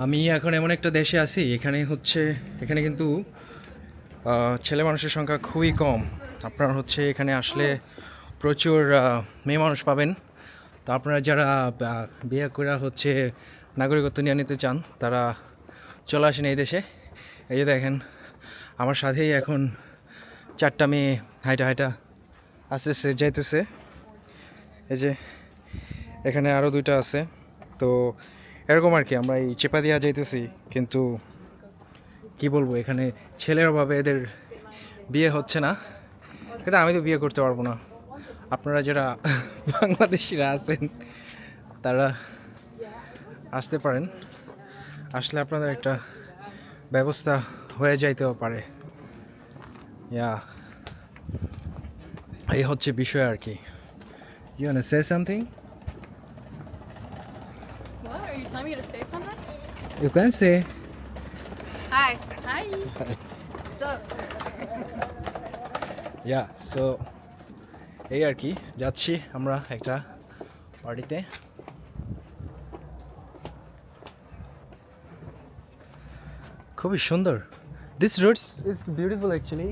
আমি এখন এমন একটা দেশে আছি, এখানে কিন্তু ছেলে মানুষের সংখ্যা খুবই কম। আপনার এখানে আসলে প্রচুর মেয়ে মানুষ পাবেন। তো আপনারা যারা বিয়ে করে নাগরিকত্ব নিয়ে নিতে চান, তারা চলে আসেন এই দেশে। এই যে দেখেন, আমার সাথেই এখন 4টা মেয়ে হাইটা হাইটা আস্তে আস্তে যাইতেছে। এই যে এখানে আরও 2টা আছে। তো এরকম আর কি, আমরা এই চেপা দিয়া যাইতেছি। কিন্তু কি বলবো, এখানে ছেলের অভাবে এদের বিয়ে হচ্ছে না। কিন্তু আমি তো বিয়ে করতে পারবো না। আপনারা যারা বাংলাদেশিরা আছেন, তারা আসতে পারেন। আসলে আপনাদের একটা ব্যবস্থা হয়ে যাইতেও পারে। ইয়া, এই হচ্ছে বিষয় আর কি। You want say something? What? Are you telling me to say something? You can say. Hi. Hi. What's up? Yeah, so এই আর কি, যাচ্ছি আমরা একটা পার্টিতে। খুবই সুন্দর, this roads is beautiful actually.